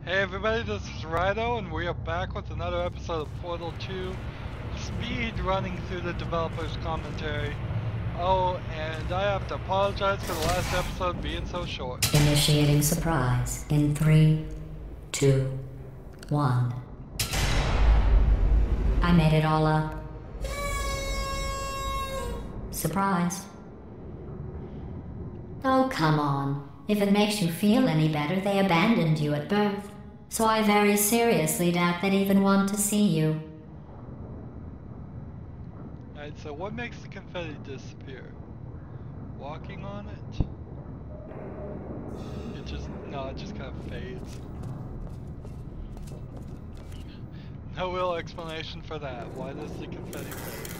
Hey everybody, this is Rydo, and we are back with another episode of Portal 2, speed running through the developer's commentary. Oh, and I have to apologize for the last episode being so short. Initiating surprise in 3, 2, 1. I made it all up. Surprise. Oh, come on. If it makes you feel any better, they abandoned you at birth. So I very seriously doubt they'd even want to see you. Alright, so what makes the confetti disappear? Walking on it? It just kind of fades. No real explanation for that. Why does the confetti fade?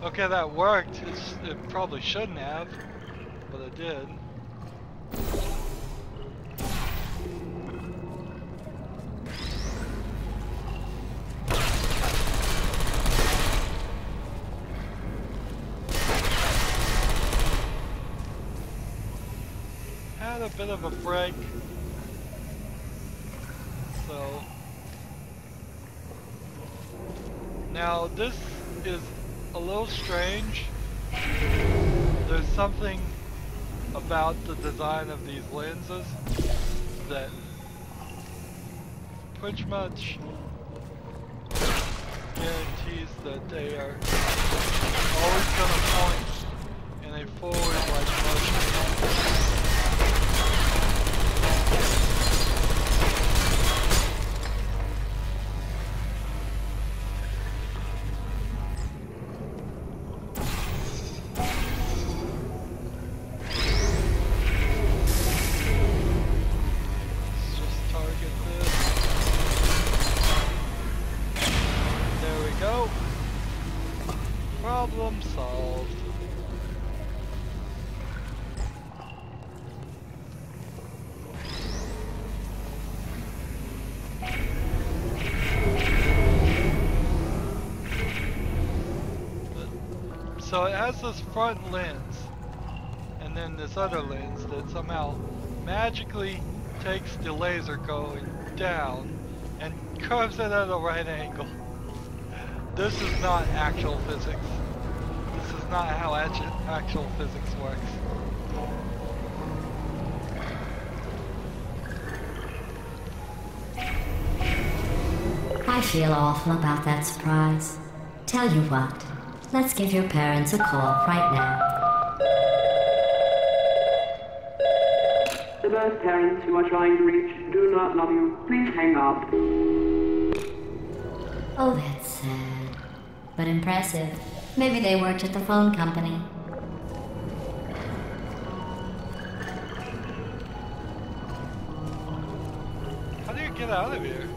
Okay, that worked. It probably shouldn't have, but it did. Had a bit of a break. So now this is a little strange. There's something about the design of these lenses that pretty much guarantees that they are always going to point in a forward-like motion. Problem solved. So it has this front lens, and then this other lens that somehow magically takes the laser going down and curves it at a right angle. This is not actual physics. This is not how actual physics works. I feel awful about that surprise. Tell you what, let's give your parents a call right now. The birth parents you are trying to reach do not love you. Please hang up. Oh, that's sad. But impressive. Maybe they worked at the phone company. How do you get out of here?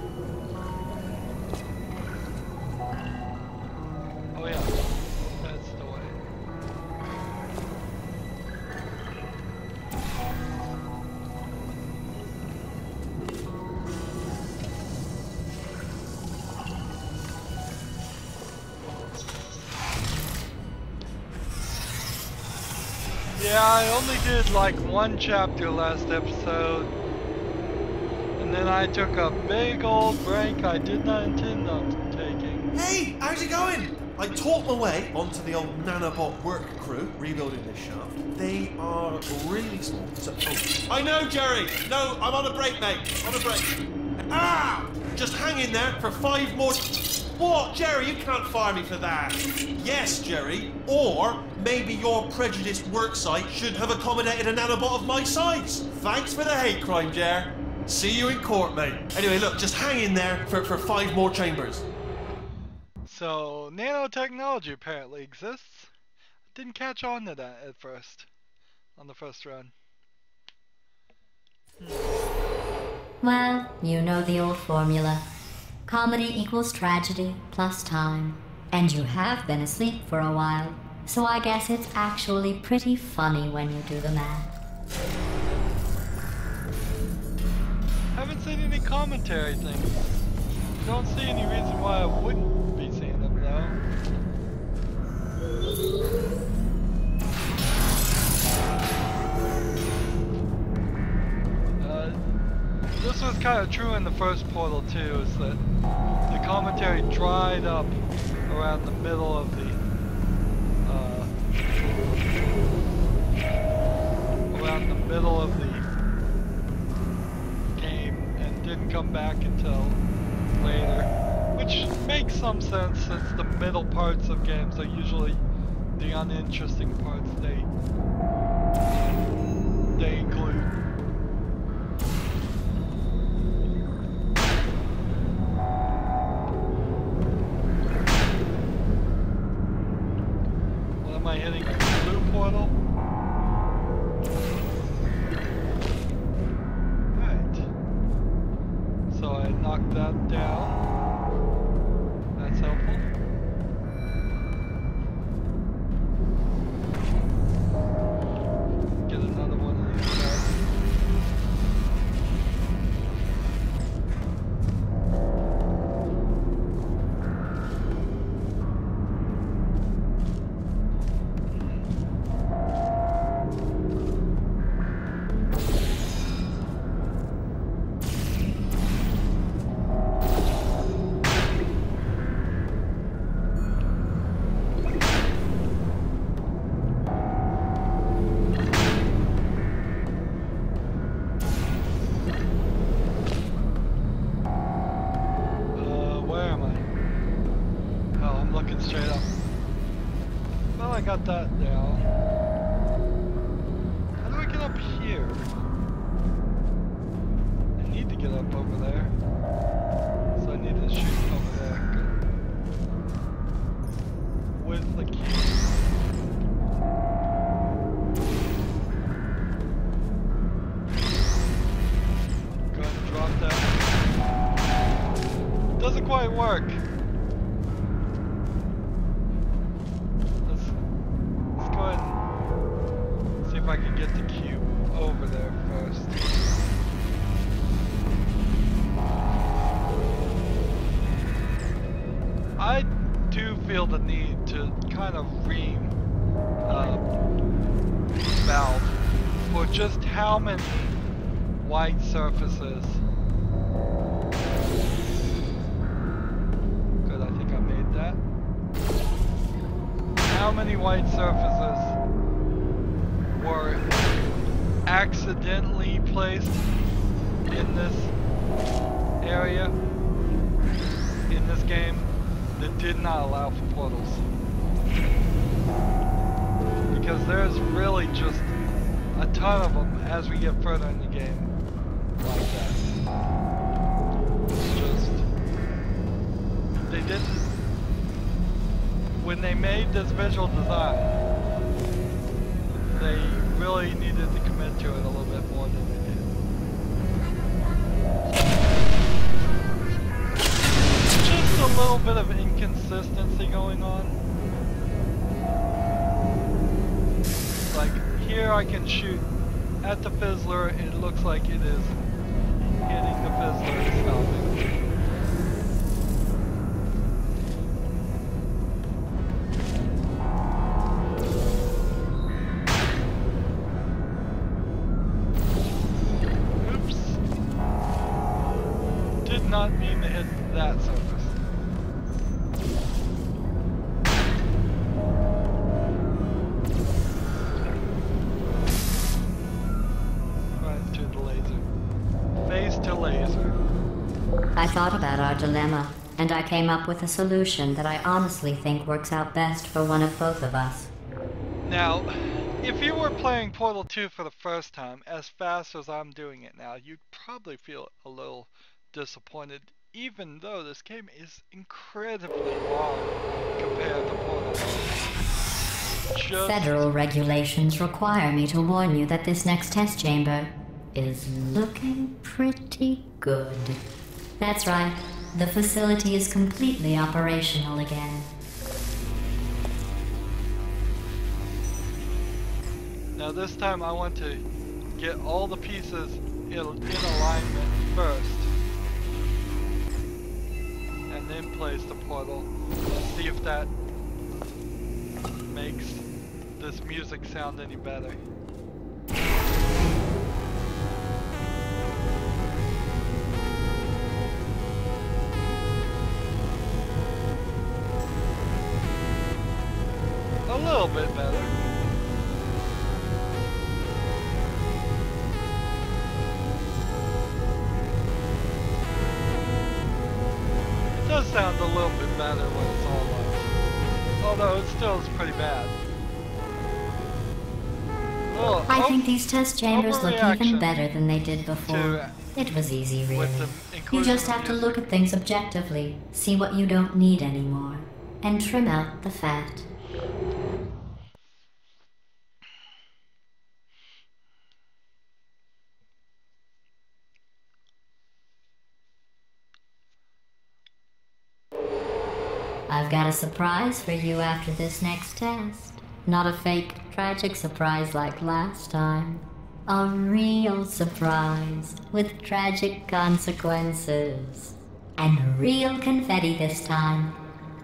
Oh yeah, that's the way. Yeah, I only did like one chapter last episode, and then I took a big old break I did not intend on taking. Hey, how's it going? I talked my way onto the old nanobot work crew rebuilding this shaft. They are really small. So, I know, Jerry. No, I'm on a break, mate. On a break. Ah! Just hang in there for 5 more... What? Jerry, you can't fire me for that. Yes, Jerry. Or maybe your prejudiced worksite should have accommodated a nanobot of my size. Thanks for the hate crime, Jer. See you in court, mate. Anyway, look, just hang in there for 5 more chambers. So, nanotechnology apparently exists. Didn't catch on to that at first, on the first run. Well, you know the old formula. Comedy equals tragedy plus time. And you have been asleep for a while, so I guess it's actually pretty funny when you do the math. Haven't seen any commentary things. Don't see any reason why I wouldn't be seeing them though. This was kind of true in the first Portal too, is that the commentary dried up around the middle of the game and didn't come back until later, which makes some sense since the middle parts of games are usually the uninteresting parts they include. Am I hitting a blue portal? Right. So I knocked that down. That's helpful. Get another one of these guys. Straight up. Well, I got that down. How do I get up here? I need to get up over there. So I need to shoot over there. Good. With the key. Go ahead and drop that. Doesn't quite work. If I can get the cube over there first. I do feel the need to kind of ream Valve for just how many white surfaces. Good, I think I made that. How many white surfaces were accidentally placed in this area, in this game, that did not allow for portals. Because there's really just a ton of them as we get further in the game like that. It's just, they didn't, when they made this visual design, they really needed to commit to it a little bit more than they did. Just a little bit of inconsistency going on. Like, here I can shoot at the fizzler, it looks like it is hitting the fizzler and stopping. Not mean to hit that surface. Right to the laser. Face to laser. I thought about our dilemma, and I came up with a solution that I honestly think works out best for one of both of us. Now, if you were playing Portal 2 for the first time, as fast as I'm doing it now, you'd probably feel a little disappointed, even though this game is incredibly long compared to Portal 2. Federal regulations require me to warn you that this next test chamber is looking pretty good. That's right. The facility is completely operational again. Now this time I want to get all the pieces in alignment first. And then place the portal. Let's see if that makes this music sound any better. A little bit better. It does sound a little bit better when it's all live. Although it still is pretty bad. I think these test chambers look even overreaction better than they did before. It was easy, really. with the You inclusion just of have to music. look at things objectively, see what you don't need anymore, and trim out the fat. I've got a surprise for you after this next test. Not a fake, tragic surprise like last time. A real surprise with tragic consequences. And real confetti this time.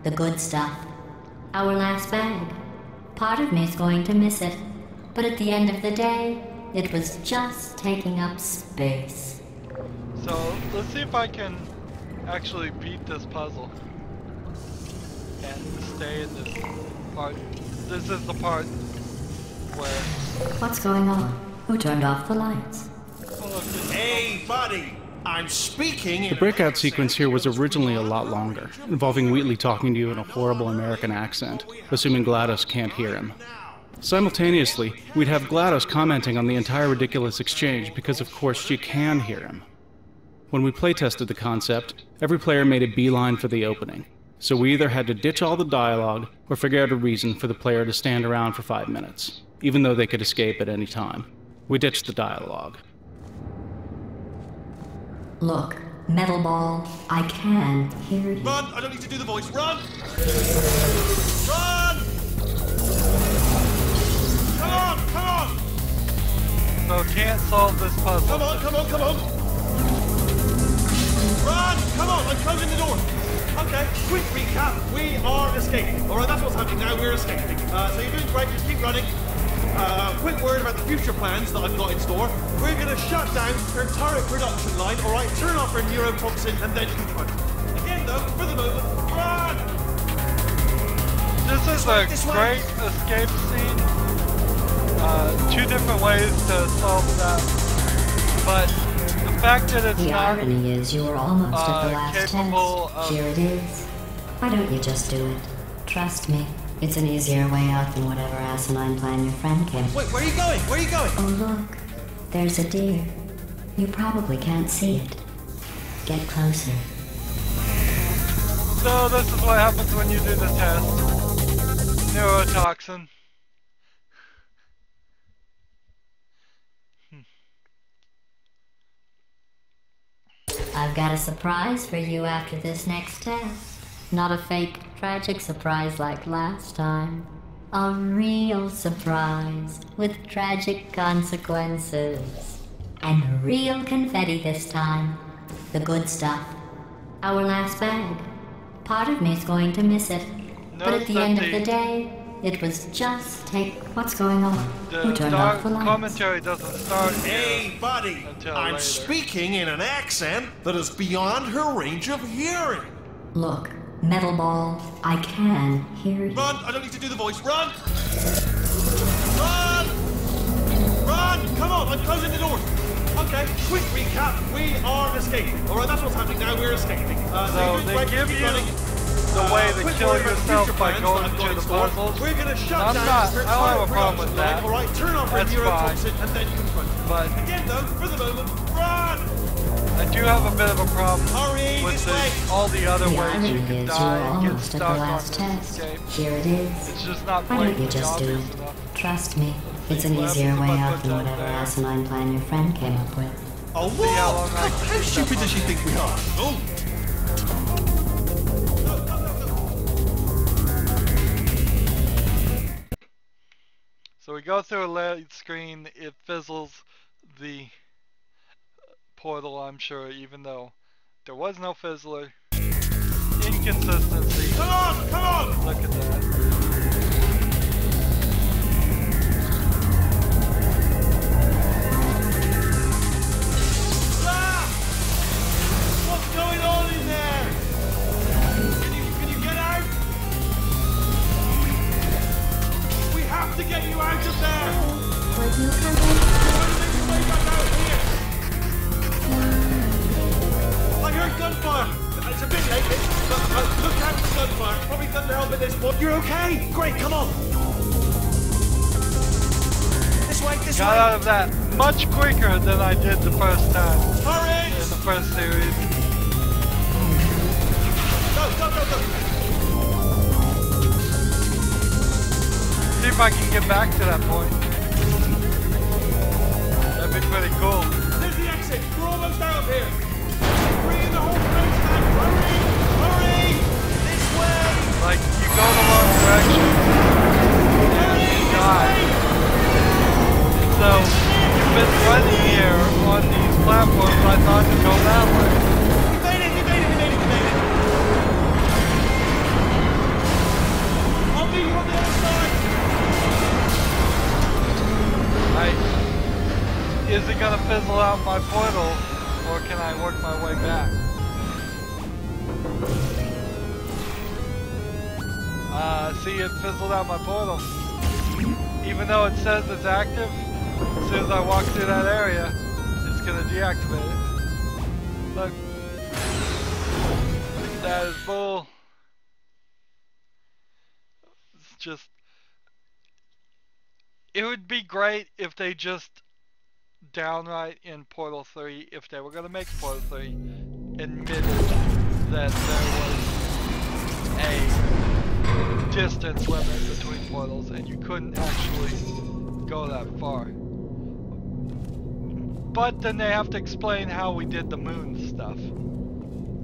The good stuff. Our last bag. Part of me's going to miss it. But at the end of the day, it was just taking up space. So let's see if I can actually beat this puzzle and stay in this part. This is the part where What's going on? Who turned off the lights? Hey, buddy! I'm speaking in The breakout sequence here was originally a lot longer, involving Wheatley talking to you in a horrible American accent, assuming GLaDOS can't hear him. Simultaneously, we'd have GLaDOS commenting on the entire ridiculous exchange because of course she can hear him. When we playtested the concept, every player made a beeline for the opening, so we either had to ditch all the dialogue or figure out a reason for the player to stand around for 5 minutes, even though they could escape at any time. We ditched the dialogue. Look, Metal Ball, I can hear you. Run! I don't need to do the voice. Run! Run! Come on! Come on! so can't solve this puzzle. Come on! Come on! Come on! Run! Come on! I'm closing the door. Okay, quick recap. We are escaping. Alright, that's what's happening now. We're escaping. So you're doing great. Just keep running. Quick word about the future plans that I've got in store. We're going to shut down her turret production line, alright? Turn off her neurotoxin and then confront. Again, though, for the moment, run! This is a great escape scene. Two different ways to solve that. But the fact that it's The not irony is you were almost at the last capable test. of- Here it is. Why don't you just do it? Trust me. It's an easier way out than whatever asinine plan your friend came. Wait, where are you going? Where are you going? Oh look, there's a deer. You probably can't see it. Get closer. So this is what happens when you do the test. Neurotoxin. I've got a surprise for you after this next test. Not a fake, tragic surprise like last time. A real surprise with tragic consequences. And real confetti this time. The good stuff. Our last bag. Part of me's going to miss it. But at the end of the day, it was just take... What's going on? Who The turned off the lights? commentary doesn't start Hey, buddy! until I'm later. speaking in an accent that is beyond her range of hearing. Look, Metal Ball, I can hear you. Run! I don't need to do the voice. Run! Run! Run! Come on! I'm closing the door. Okay, quick recap. We are escaping. Alright, that's what's happening now. We're escaping. So you're doing they great. give Keep you running. the way to Quick kill word about the yourself future by plans going that I've got to in the store. puzzles. We're gonna shut I'm down not- her I don't have a entire problem with production that. line. Alright, turn off her That's neurotoxin and then confront. But Again, though, for the moment, run! I do have a bit of a problem Hurry, with this way. all the other The ways irony you is can you were die and get almost at the stuck on last this test. escape. Here it is. It's just not Why don't you blatantly just do obvious it? enough. Trust me, It's an easier way out than whatever asinine plan your friend came up with. Oh, See how long what? I can How keep stupid that does she think we are? Oh! So we go through a LED screen, it fizzles the portal, I'm sure, even though there was no fizzler. Inconsistency. Come on! Come on! Look at that. Ah! What's going on in there? Can you get out? We have to get you out of there! We're gonna make your way back out here! I heard gunfire! It's a bit late, but look out for gunfire. Probably doesn't help at this point. You're okay? Great, come on! This way, this Got way! out of that much quicker than I did the first time Hurry! in the first series. Go, go, go, go! See if I can get back to that point. That'd be pretty cool. There's the exit. We're almost out of here. Bring in the whole place, man. Hurry! Hurry! This way! Like, you go the wrong direction and you die. So, you've been running here on these platforms, I thought to go that way. You made it! You made it! You made it! You made it! I'll meet you on the other side. Is it gonna fizzle out my portal, or can I work my way back? See, it fizzled out my portal. Even though it says it's active, as soon as I walk through that area, it's gonna deactivate it. Look. That is bull. It's just... It would be great if they just downright in Portal 3, if they were going to make Portal 3, admitted that there was a distance limit between portals and you couldn't actually go that far. But then they have to explain how we did the moon stuff.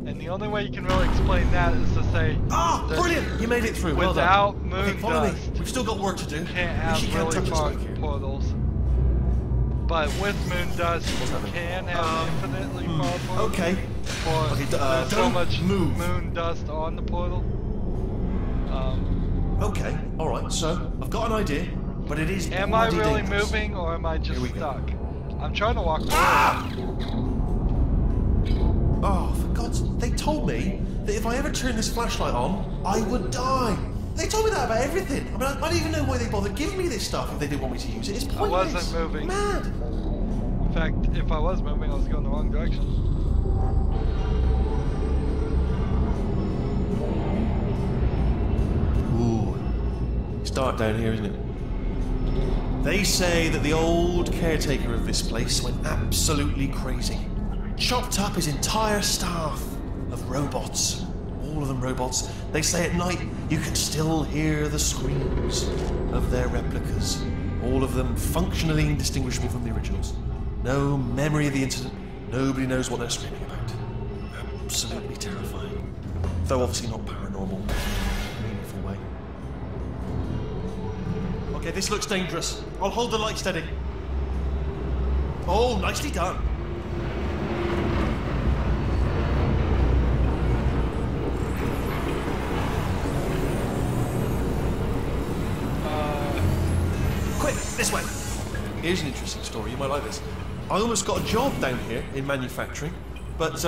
And the only way you can really explain that is to say, Ah, brilliant! You made it through. Well done. without moon Okay, follow me. dust, We've still got work to do. you can't have You can't really touch us far back here. portals. But with moon dust, you can have infinitely far portals. Okay. For Okay, there's so don't much move. moon dust on the portal. Okay. All right. So I've got an idea, but it is. Am I bloody really dangerous. moving, or am I just Here we go. stuck? I'm trying to walk away. Oh, for God's... They told me that if I ever turned this flashlight on, I would die. They told me that about everything. I mean, I don't even know why they bothered giving me this stuff if they didn't want me to use it. It's pointless. wasn't moving. Mad. In fact, if I was moving, I was going the wrong direction. Ooh. It's dark down here, isn't it? They say that the old caretaker of this place went absolutely crazy. Chopped up his entire staff of robots. All of them robots. They say at night you can still hear the screams of their replicas. All of them functionally indistinguishable from the originals. No memory of the incident. Nobody knows what they're screaming about. Absolutely terrifying. Though obviously not paranormal in a meaningful way. Okay, this looks dangerous. I'll hold the light steady. Oh, nicely done. Quick, this way. Here's an interesting story. You might like this. I almost got a job down here in manufacturing, but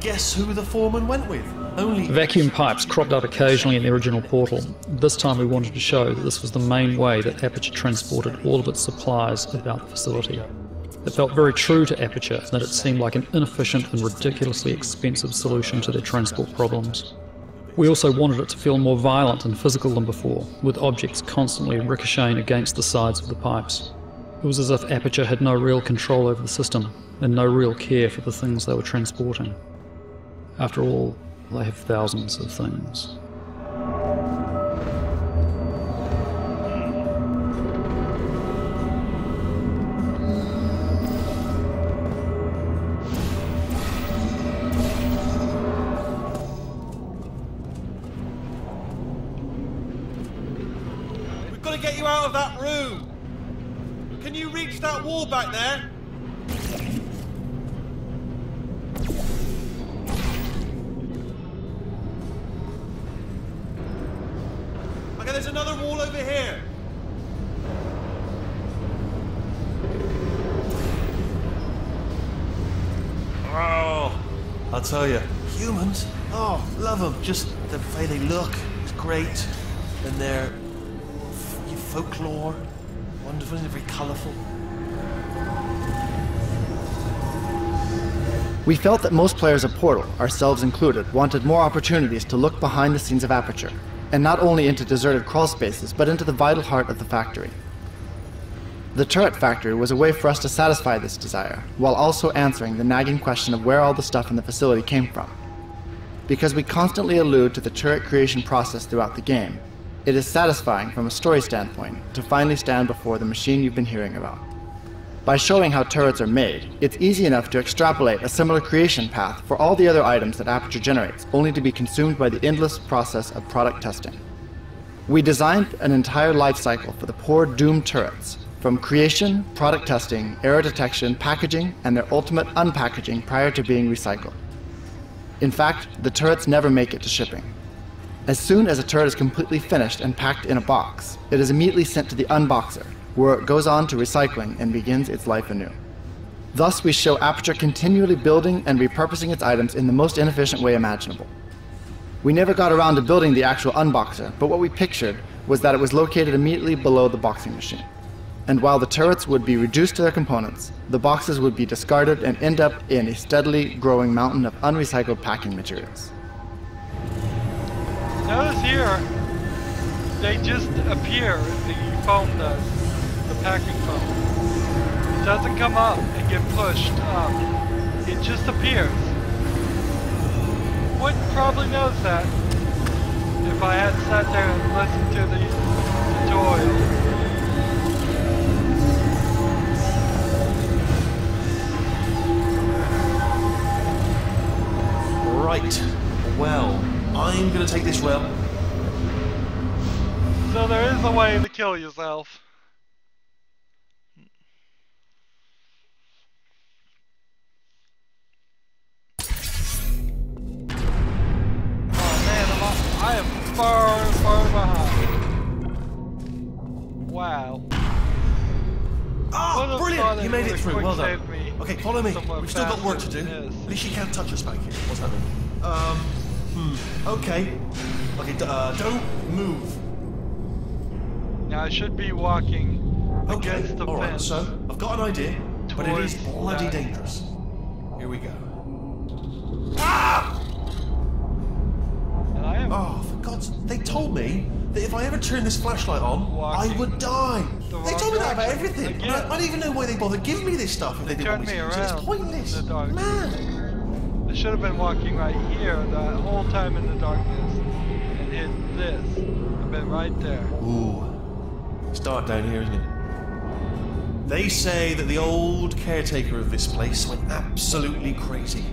guess who the foreman went with? Only Vacuum pipes cropped up occasionally in the original portal. This time we wanted to show that this was the main way that Aperture transported all of its supplies about the facility. It felt very true to Aperture that it seemed like an inefficient and ridiculously expensive solution to their transport problems. We also wanted it to feel more violent and physical than before, with objects constantly ricocheting against the sides of the pipes. It was as if Aperture had no real control over the system, and no real care for the things they were transporting. After all, they have thousands of things. out of that room! Can you reach that wall back there? Okay, there's another wall over here. Oh, I'll tell you, humans, oh, love them. Just the way they look is great. And their folklore, wonderful and very colourful. We felt that most players of Portal, ourselves included, wanted more opportunities to look behind the scenes of Aperture, and not only into deserted crawl spaces, but into the vital heart of the factory. The turret factory was a way for us to satisfy this desire, while also answering the nagging question of where all the stuff in the facility came from. Because we constantly allude to the turret creation process throughout the game, it is satisfying from a story standpoint to finally stand before the machine you've been hearing about. By showing how turrets are made, it's easy enough to extrapolate a similar creation path for all the other items that Aperture generates, only to be consumed by the endless process of product testing. We designed an entire life cycle for the poor doomed turrets, from creation, product testing, error detection, packaging, and their ultimate unpackaging prior to being recycled. In fact, the turrets never make it to shipping. As soon as a turret is completely finished and packed in a box, it is immediately sent to the unboxer, where it goes on to recycling and begins its life anew. Thus, we show Aperture continually building and repurposing its items in the most inefficient way imaginable. We never got around to building the actual unboxer, but what we pictured was that it was located immediately below the boxing machine. And while the turrets would be reduced to their components, the boxes would be discarded and end up in a steadily growing mountain of unrecycled packing materials. Notice here, they just appear, the foam does, the packing foam. It doesn't come up and get pushed up. It just appears. Wouldn't probably notice that if I hadn't sat there and listened to the tutorial. Right, well, I'm gonna take this well. So there is a way to kill yourself. Oh man, I am far, far behind. Wow. Ah, brilliant! You made it through, well done. Me okay, follow me. We've still got work to do. At least you can't touch us back here. What's happening? Okay. Okay, don't move. Now I should be walking against the alright, fence. so I've got an idea, but it is bloody that. dangerous. Here we go. Ah! And I am Oh, for God's sake, they told me that if I ever turn this flashlight on, I would die. They told me that about everything. I don't even know why they bothered giving me this stuff if they didn't want me to use it. It's pointless. in the dark. Man! I should have been walking right here that whole time in the darkness and hit this. I've been right there. Ooh. It's dark down here, isn't it? They say that the old caretaker of this place went absolutely crazy.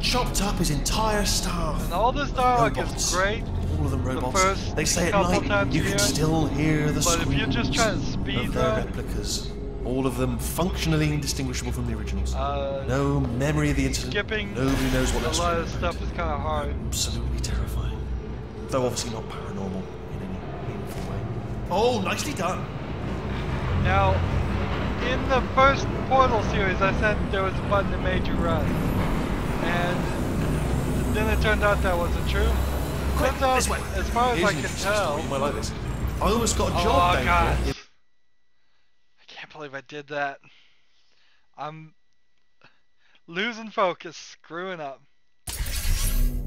Chopped up his entire staff. And all this dialogue robots. is great. All of them robots. They say at couple night times you can here, still hear the but screams if you're just trying to speed of their that, replicas. All of them functionally indistinguishable from the originals. No memory of the incident. Skipping Nobody knows what a that's lot of stuff is kind of hard. Absolutely terrifying. Though obviously not paranormal in any meaningful way. Oh, nicely done. Now, in the first Portal series, I said there was a button that made you run. And then it turned out that wasn't true. Quick, Turns out, this way. as far as Here's I an can interesting tell... story. You might like this. I almost got a Oh, job down God. here. I can't believe I did that. I'm losing focus, screwing up.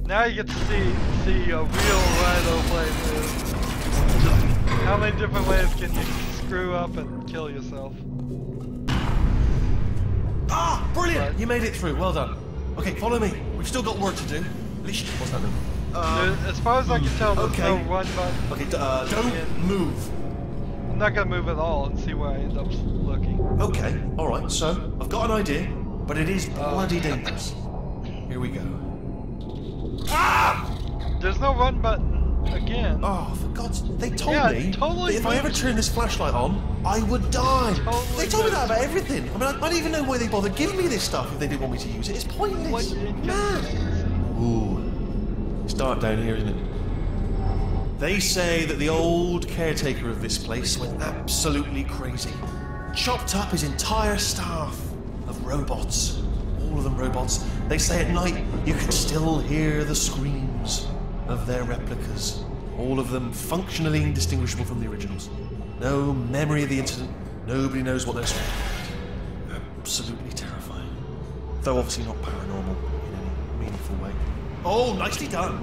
Now you get to see a real Rydo play move. Just how many different ways can you screw up and kill yourself? Ah, brilliant! But, you made it through. Well done. Okay, follow me. We've still got work to do. At least what's happening? as far as I can tell, there's okay. no run button. Okay, don't move. I'm not gonna move at all and see where I end up looking. Okay, alright, so I've got an idea, but it is bloody dangerous. Here we go. Ah! There's no run button. again. Oh, for God's... They told Yeah, me totally that if I ever missed. turn this flashlight on, I would die. Totally They told me that missed. about everything. I mean, I don't even know why they bothered giving me this stuff if they didn't want me to use it. It's pointless. What inconsistency. Ooh. It's dark down here, isn't it? They say that the old caretaker of this place went absolutely crazy. Chopped up his entire staff of robots. All of them robots. They say at night you can still hear the screams of their replicas. All of them functionally indistinguishable from the originals. No memory of the incident. Nobody knows what they're saying. Absolutely terrifying. Though obviously not paranormal in any meaningful way. Oh, nicely done.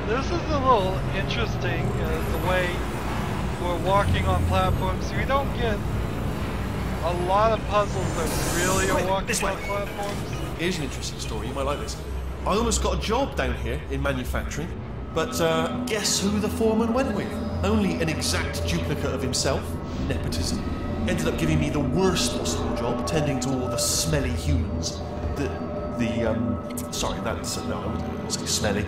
This is a little interesting, the way we're walking on platforms. We don't get a lot of puzzles that really are walking this way. on platforms. Here's an interesting story, you might like this. I almost got a job down here in manufacturing, but guess who the foreman went with? Only an exact duplicate of himself, nepotism. Ended up giving me the worst possible job, tending to all the smelly humans. Sorry, that's, no, I wouldn't say smelly.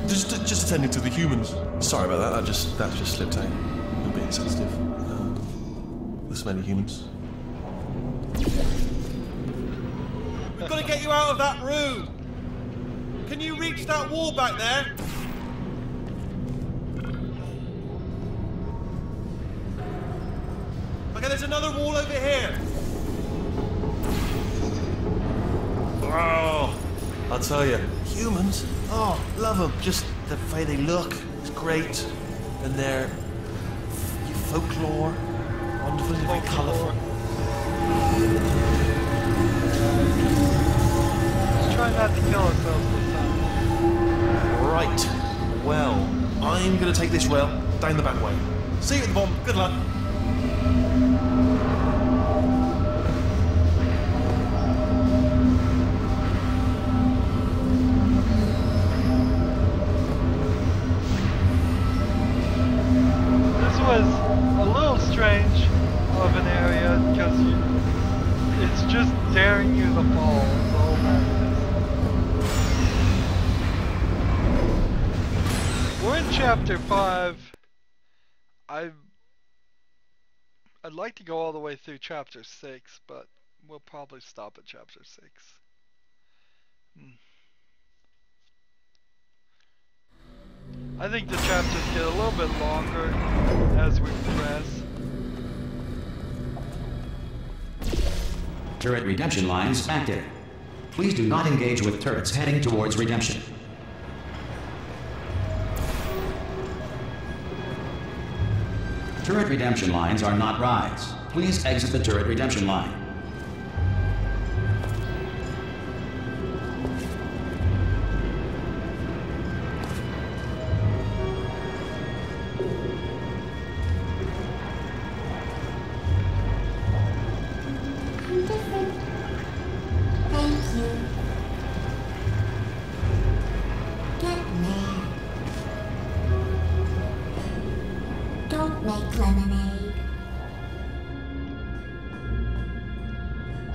Just attending to the humans. Sorry about that, that just slipped out. A little bit insensitive. The smelly humans. We've got to get you out of that room! Can you reach that wall back there? Okay, there's another wall over here. Oh, I'll tell you, humans, oh, love them. Just the way they look, it's great. And their folklore, wonderful, very colourful. Try not to kill ourselves this time. Right, well, I'm going to take this rail down the back way. See you at the bottom, good luck. This was a little strange of an area because it's just daring you to fall. That's all that is. We're in chapter 5. I'd like to go all the way through chapter 6, but we'll probably stop at chapter 6. I think the chapters get a little bit longer as we progress. Turret redemption lines active. Please do not engage with turrets heading towards redemption. Turret redemption lines are not rides. Please exit the turret redemption line.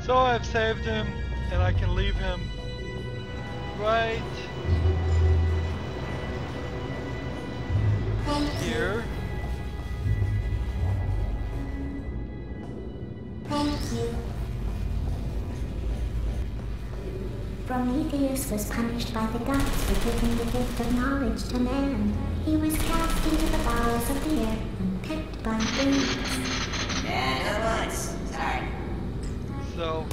So I've saved him, and I can leave him right here. Thank you. Prometheus was punished by the gods for giving the gift of knowledge to man. He was cast into the bowels of the earth and picked by birds. Yeah, no bullets. Sorry. So,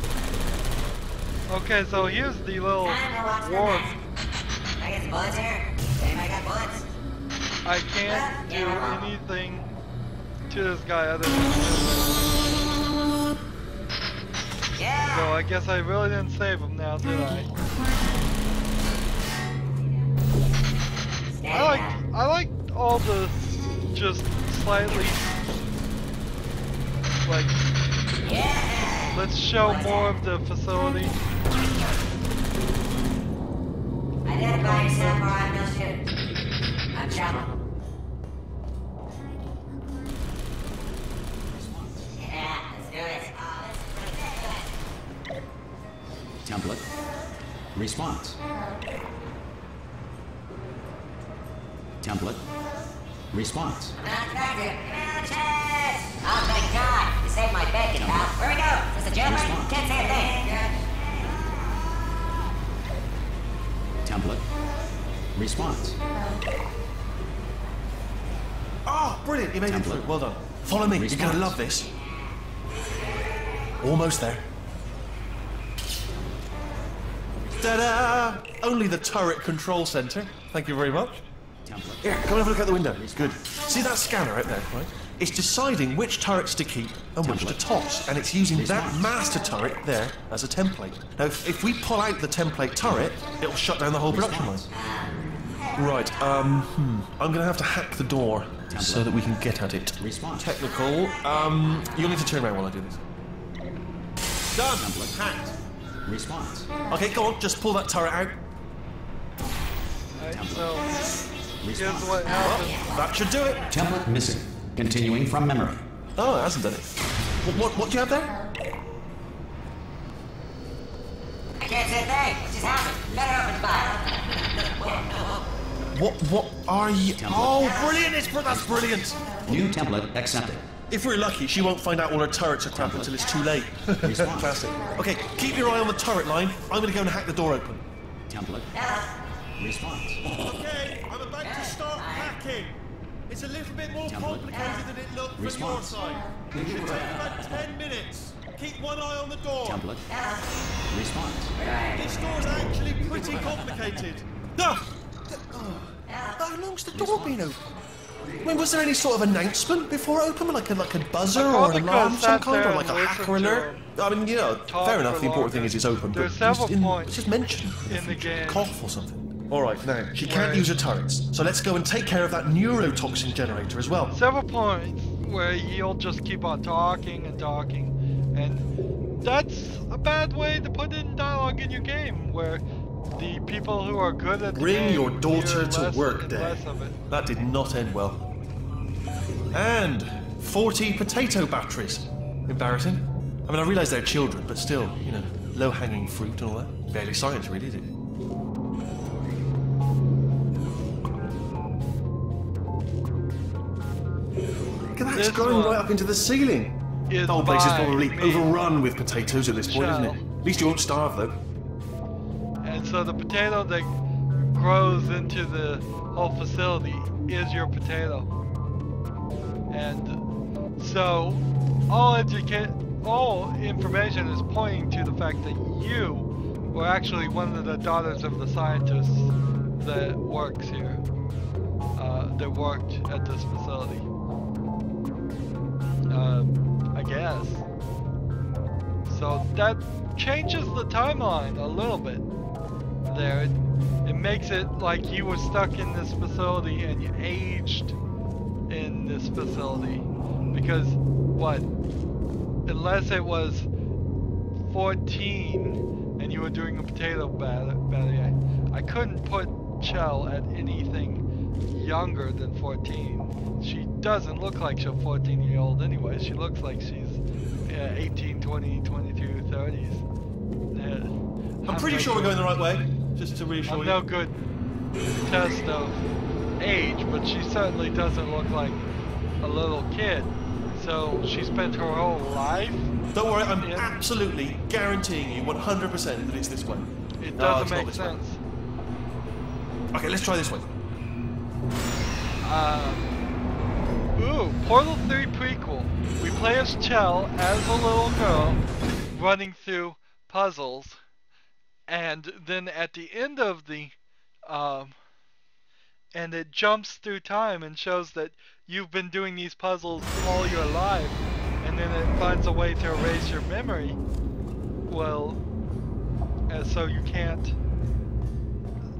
okay, so here's the little Time to watch the wharf. map. I get some bullets here. Anybody got bullets? I can't do anything to this guy other than Yeah. so I guess I really didn't save him now, did I? I like all the just slightly like let's show more of the facility. Identify yourself or I'm no shoot. I'm trouble. Yeah, let's do it. Template. Response. Template. Response. Oh, thank God. You saved my bacon, pal. Where we go? Is this a jailbreak? Response. Can't say a thing. Template. Response. Oh, brilliant! You made it through. Well done. Follow me. You're gonna love this. Almost there. Ta-da! Only the turret control center. Thank you very much. Template. Here, come and have a look out the window. Good. See that scanner out there, right? It's deciding which turrets to keep and which to toss, and it's using that master turret there as a template. Now, if we pull out the template turret, it'll shut down the whole production line. Right, I'm gonna have to hack the door so that we can get at it. Response. Technical, you'll need to turn around while I do this. Done! Hacked. Response. Okay, go on, just pull that turret out. Alright, so here's what happened. That should do it. Template missing. Continuing from memory. Oh, it hasn't done it. What do you have there? I can't say a thing. It just happened. Better open fire. What are you? Oh, brilliant! That's brilliant. New template accepted. If we're lucky, she won't find out all her turrets are crap until it's too late. Classic. Okay, keep your eye on the turret line. I'm gonna go and hack the door open. Template. Response. Okay, I'm about to start hacking. It's a little bit more complicated than it looked from your side. It should take about 10 minutes. Keep one eye on the door. Template. Response. This door's actually pretty complicated. Ah! How long's the door been open? I mean, was there any sort of announcement before it opened, like a buzzer or an alarm of some kind, or like a hacker alert? I mean, you know, fair enough. The important thing is it's open. There's but several points just mention in the game. Cough or something. All right, now she can't use her turrets, so let's go and take care of that neurotoxin generator as well. Several points where you'll just keep on talking and talking, and that's a bad way to put in dialogue in your game, where the people who are good at the Bring game your daughter hear to less work and day. less of it. That did not end well. And 40 potato batteries. Embarrassing. I mean, I realise they're children, but still, you know, low-hanging fruit and all that. Barely science, really, is it? Look at that, it's growing right up into the ceiling. The whole place is probably overrun with potatoes at this point, isn't it? At least you won't starve, though. And so the potato that grows into the whole facility is your potato. And so all information is pointing to the fact that you were actually one of the daughters of the scientists that works here, that worked at this facility. I guess. So that changes the timeline a little bit there. It makes it like you were stuck in this facility and you aged in this facility. Because, what? Unless it was 14 and you were doing a potato batter, I couldn't put Chell at anything younger than 14. She doesn't look like she's a 14-year-old anyway. She looks like she's 18, 20, 22, 30s. I'm pretty sure we're going the right way, just to reassure you. I'm no good test of age, but she certainly doesn't look like a little kid. So she spent her whole life. Don't worry, I'm absolutely guaranteeing you 100% that it's this way. It doesn't make sense. Okay, let's try this way. Ooh, Portal 3 prequel. We play as Chell as a little girl running through puzzles, and then at the end of the and it jumps through time and shows that you've been doing these puzzles all your life, and then it finds a way to erase your memory. Well, so you can't,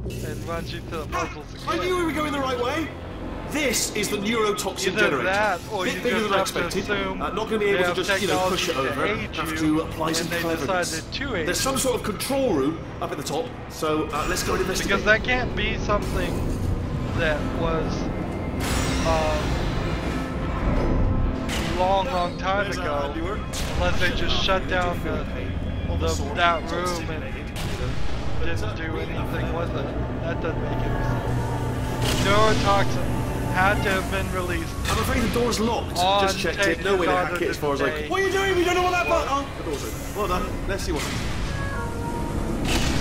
and runs you through the puzzles again. I knew we were going the right way. This is the neurotoxin Either generator. That, or bit you bigger just than I have to expected. assume Not going to be able to just, push it over. Have to apply some cleverness. There's some sort of control room up at the top, so let's go and investigate. Because that can't be something that was long time ago, unless they just shut down that room and didn't do anything with it. That doesn't make any sense. Neurotoxin had to have been released. I'm afraid the door's locked. Just checked it. No way to hack it as far as I can. What are you doing? We don't know what that button. Oh, the door's open. Well done. Let's see what happens.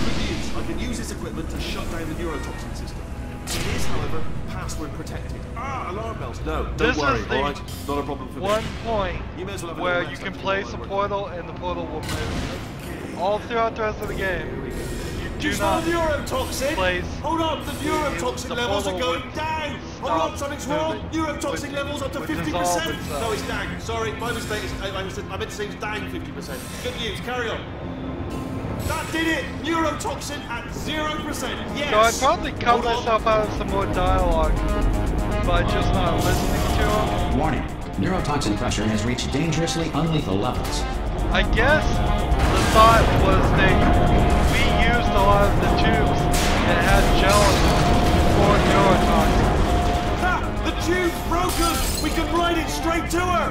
Good news. I can use this equipment to shut down the neurotoxin system. It is, however, password protected. Alarm bells. No, don't worry. All right, not a problem for me. One point where you can place a portal and the portal will move. All throughout the rest of the game, you do not neurotoxin. place. Hold on, the neurotoxin levels are going down. Hold on, something's wrong. Neurotoxin levels up to 50%. No, it's down. Sorry, my mistake. I meant to say it's down 50%. Good news. Carry on. That did it! Neurotoxin at 0%! Yes! So I'd probably cut myself out of some more dialogue by just not listening to him. Warning. Neurotoxin pressure has reached dangerously unlethal levels. I guess the thought was we used a lot of the tubes that had gelatin for neurotoxin. Ha! The tube's broken! We can ride it straight to her!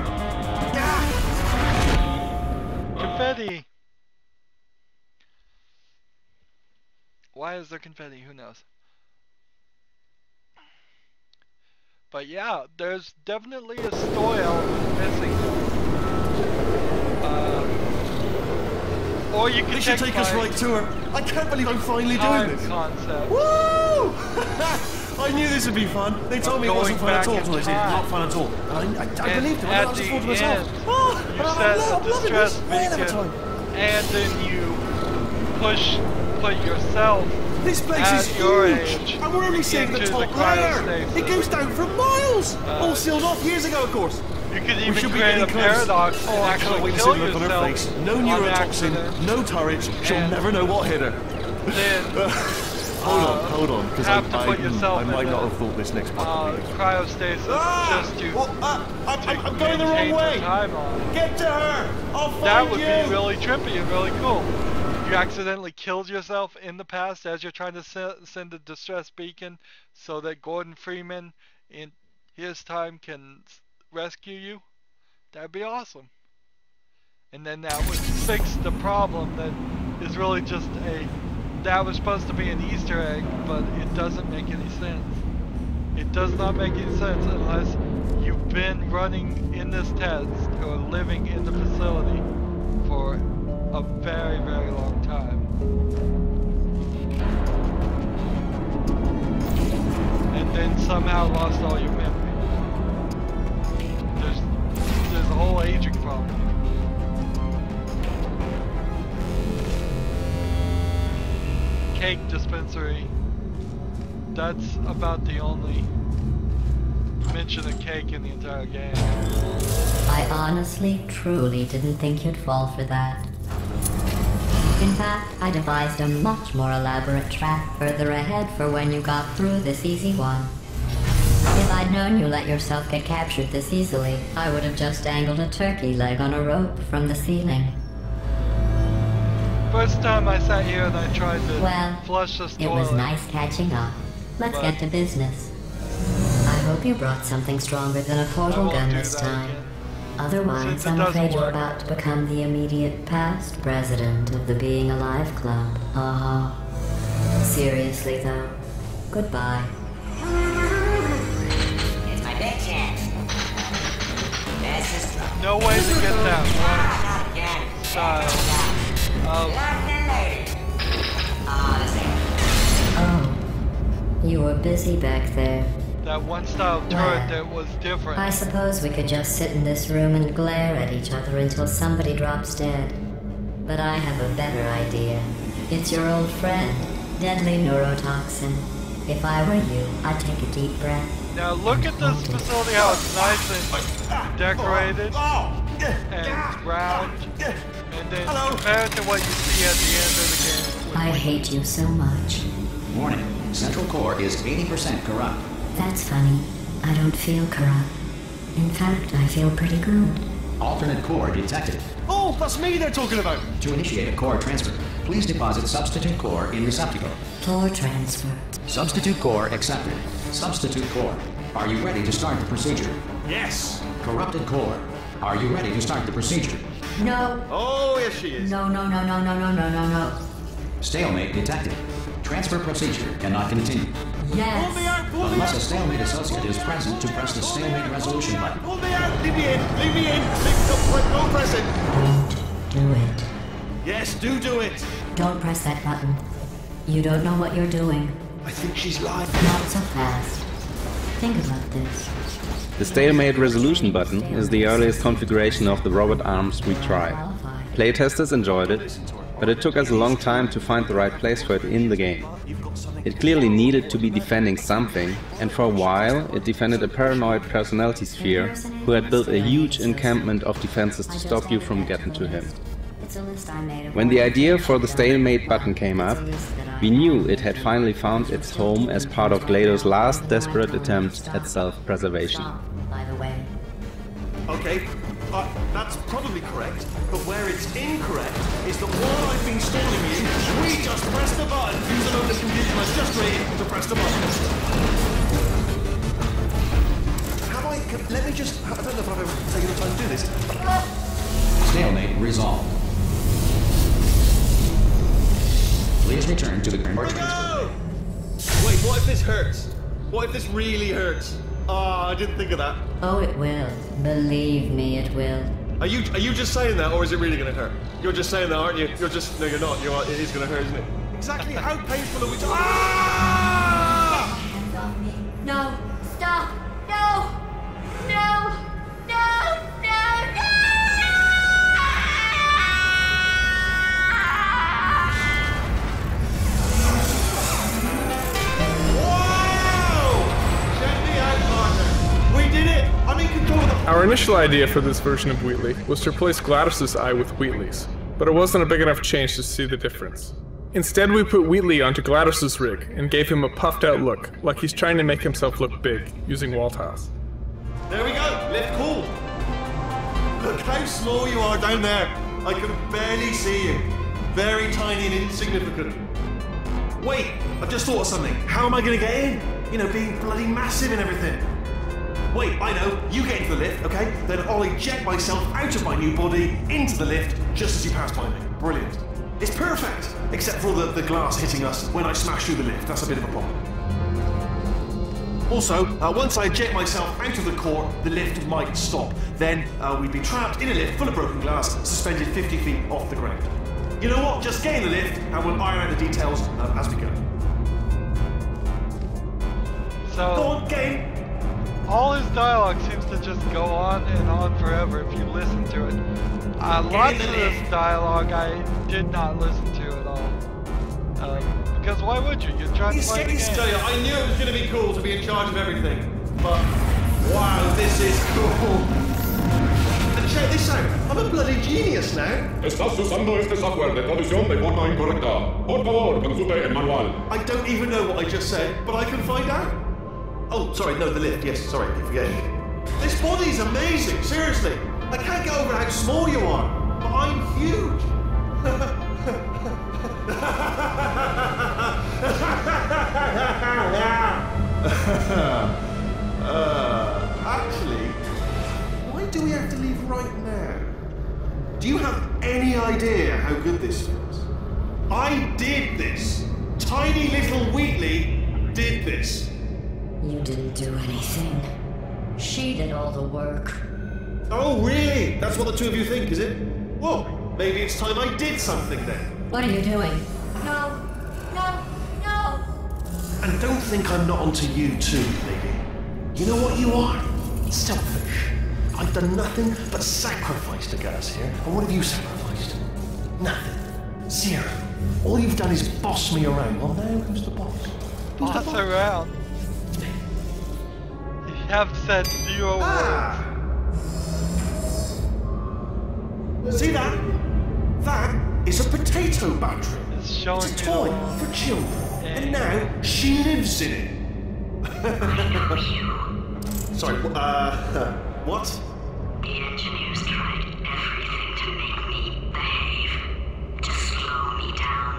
Confetti! Why is there confetti? Who knows? But yeah, there's definitely a story element missing. Or you can take us right to her. I can't believe I'm finally doing this. Concept. Woo! I knew this would be fun. They told me it wasn't fun at all. So they said not fun at all. I believed them. I just thought to myself, you set a distress beacon, and then you put yourself this place is huge, and we're only seeing the top layer. It goes down for miles. All sealed off years ago, of course. You could even create a paradox and actually kill yourself. No neurotoxin, no turret. She'll never know what hit her. Then hold on, because I might not have thought this next part. Cryostasis just to I'm going the wrong way. Get to her. I'll find you. That would be really trippy and really cool. You accidentally killed yourself in the past as you're trying to send a distress beacon so that Gordon Freeman in his time can rescue you. That'd be awesome. And then that would fix the problem that is really just that was supposed to be an Easter egg, but it doesn't make any sense. It does not make any sense unless you've been running in this test or living in the facility for a very, very long time. And then somehow lost all your memory. There's a whole aging problem. Cake dispensary. That's about the only mention of cake in the entire game. I honestly, truly didn't think you'd fall for that. In fact, I devised a much more elaborate trap further ahead for when you got through this easy one. If I'd known you let yourself get captured this easily, I would have just dangled a turkey leg on a rope from the ceiling. First time I sat here and I tried to flush this toilet. It was nice catching up. Let's get to business. I hope you brought something stronger than a portal gun this time. Again. Otherwise, I'm afraid you're about to become the immediate past president of the Being Alive Club. Seriously, though. Goodbye. It's my big chance. This is trouble. No way to get that one style of... Oh, you were busy back there. That one style turret that was different. I suppose we could just sit in this room and glare at each other until somebody drops dead. But I have a better idea. It's your old friend, deadly neurotoxin. If I were you, I'd take a deep breath. Now look at this facility, how it's nice and decorated and round. And then compare it to what you see at the end of the game. I hate you so much. Warning. Central core is 80% corrupt. That's funny. I don't feel corrupt. In fact, I feel pretty good. Alternate core detected. Oh, that's me they're talking about. To initiate a core transfer, please deposit substitute core in receptacle. Core transfer. Substitute core accepted. Substitute core. Are you ready to start the procedure? Yes. Corrupted core. Are you ready to start the procedure? No. Oh, yes she is. No. Stalemate detected. Transfer procedure cannot continue. Yes. Unless a stalemate associate is present to press the stalemate resolution button. Pull me out! Leave me in! Leave me in! Don't press it! Do it. Yes, do it! Don't press that button. You don't know what you're doing. I think she's lying. Not so fast. Think about this. The stalemate resolution button is the earliest configuration of the robot arms we tried. Playtesters enjoyed it, but it took us a long time to find the right place for it in the game. It clearly needed to be defending something, and for a while it defended a paranoid personality sphere who had built a huge encampment of defenses to stop you from getting to him. When the idea for the stalemate button came up, we knew it had finally found its home as part of GLaDOS' last desperate attempt at self-preservation. Okay, that's probably correct, but where it's incorrect is that while I've been stalling you, we just pressed the button using on the computer was just ready to press the button. Let me just, I don't know if I've ever taken the time to do this. Stalemate resolved. Please return to the Grimbar transfer. Wait, what if this hurts? What if this really hurts? Ah, I didn't think of that. Oh, it will. Believe me, it will. Are you just saying that, or is it really going to hurt? You're just saying that, aren't you? You're just, no, you're not. You are. It is going to hurt, isn't it? Exactly how painful are we? Ah! Hands off me. No! Stop! No! No! No! No! No! Our initial idea for this version of Wheatley was to replace GLaDOS' eye with Wheatley's, but it wasn't a big enough change to see the difference. Instead, we put Wheatley onto GLaDOS' rig and gave him a puffed out look, like he's trying to make himself look big, using wall tiles. There we go, lift cool. Look how small you are down there. I can barely see you. Very tiny and insignificant. Wait, I've just thought of something. How am I going to get in? You know, being bloody massive and everything. Wait, I know. You get into the lift, okay? Then I'll eject myself out of my new body into the lift just as you pass by me. Brilliant. It's perfect, except for the glass hitting us when I smash through the lift. That's a bit of a problem. Also, once I eject myself out of the core, the lift might stop. Then we'd be trapped in a lift full of broken glass, suspended 50 feet off the ground. You know what? Just get in the lift and we'll iron out the details as we go. So, go on, get in. All his dialogue seems to just go on and on forever if you listen to it. Lots of this dialogue I did not listen to at all. Because why would you? You're trying to play the game. I knew it was going to be cool to be in charge of everything. But, wow, this is cool. And check this out. I'm a bloody genius now. Estás usando este software de traducción de forma incorrecta. Por favor, consulte el manual. I don't even know what I just said, but I can find out. Oh, sorry, no, the lift. Yes, sorry, I keep forgetting. This body's amazing, seriously. I can't get over how small you are, but I'm huge. Actually, why do we have to leave right now? Do you have any idea how good this feels? I did this. Tiny little Wheatley did this. You didn't do anything. She did all the work. Oh, really? That's what the two of you think, is it? Well, maybe it's time I did something then. What are you doing? No! No! No! And don't think I'm not onto you too, lady. You know what you are? Selfish. I've done nothing but sacrifice to get us here. And what have you sacrificed? Nothing. Zero. All you've done is boss me around. Well, now who's the boss? Boss around? You have said 0 words. See that? That is a potato battery. It's showing a toy for children. And now she lives in it. Sorry, what? The engineers tried everything to make me behave, to slow me down.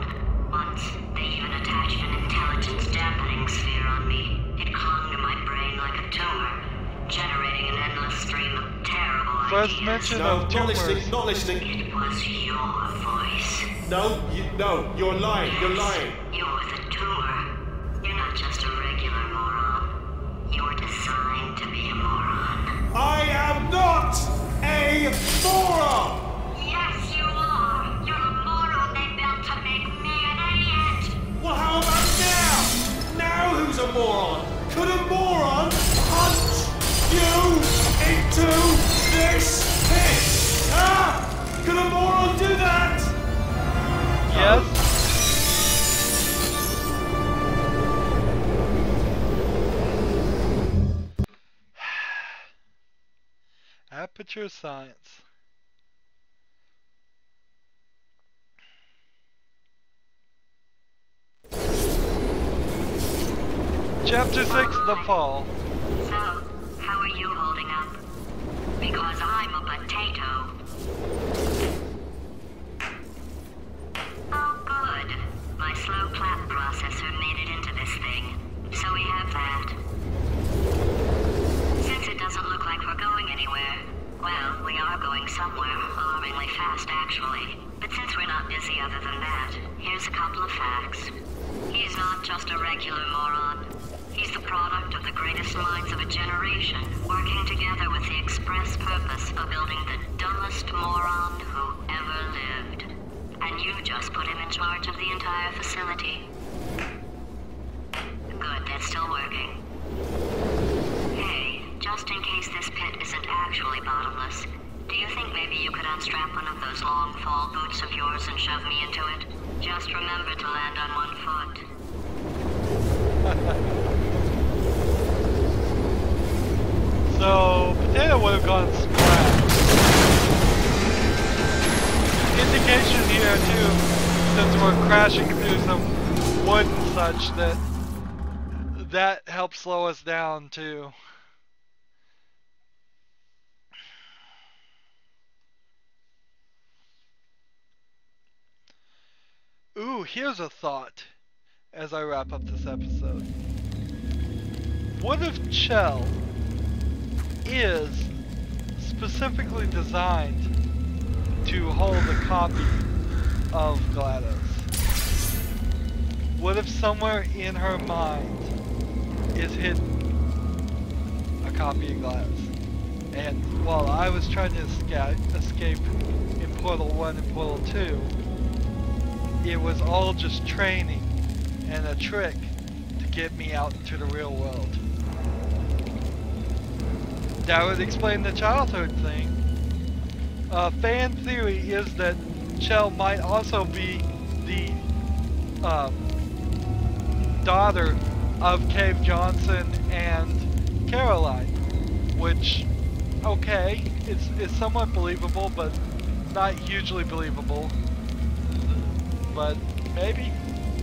Once, they even attached an intelligence dampening sphere on me. It clung to my brain like a tumor, generating an endless stream of terrible First ideas. mention No, of not tumors. listening, not listening. It was your voice. No, you're lying, you're lying. You're the tumor. You're not just a regular moron. You're designed to be a moron. I am not a moron! Yes, you are. You're a moron they built to make me an idiot. Well, how about now? Now who's a moron? Could a moron punch you into this pit? Ah! Could a moron do that? Yes. Aperture Science. Chapter 6, The Fall. So, how are you holding up? Because I'm a potato. Oh, good. My slow clap processor made it into this thing. So we have that. Since it doesn't look like we're going anywhere, well, we are going somewhere, alarmingly fast actually. But since we're not busy other than that, here's a couple of facts. He's not just a regular moron. He's the product of the greatest minds of a generation, working together with the express purpose of building the dumbest moron who ever lived. And you just put him in charge of the entire facility. Good, that's still working. Hey, just in case this pit isn't actually bottomless, do you think maybe you could unstrap one of those long fall boots of yours and shove me into it? Just remember to land on one foot. So, Potato would have gone splat. Indication here, too, since we're crashing through some wood and such, that helps slow us down, too. Ooh, here's a thought as I wrap up this episode. What if Chell is specifically designed to hold a copy of GLaDOS? What if somewhere in her mind is hidden a copy of GLaDOS? And while I was trying to escape in Portal 1 and Portal 2, it was all just training and a trick to get me out into the real world. That would explain the childhood thing. Fan theory is that Chell might also be the daughter of Cave Johnson and Caroline, which, okay, it's somewhat believable, but not hugely believable. But maybe.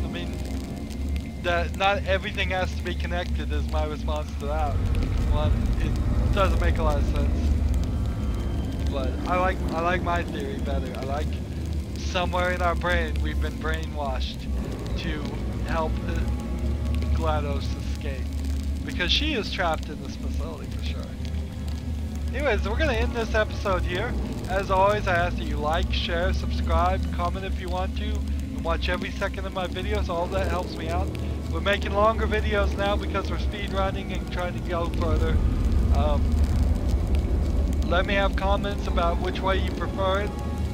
I mean, that not everything has to be connected is my response to that. Well, it doesn't make a lot of sense. But I like my theory better. I like somewhere in our brain we've been brainwashed to help GLaDOS escape, because she is trapped in this facility for sure. Anyways, we're gonna end this episode here. As always, I ask that you like, share, subscribe, comment if you want to, and watch every second of my videos. All that helps me out. We're making longer videos now because we're speed running and trying to go further. Let me have comments about which way you prefer it,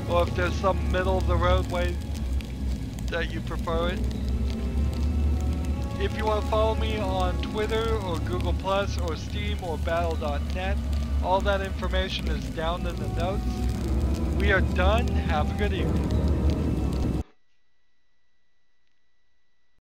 or if there's some middle of the road way that you prefer it. If you want to follow me on Twitter or Google Plus or Steam or Battle.net, all that information is down in the notes. We are done. Have a good evening.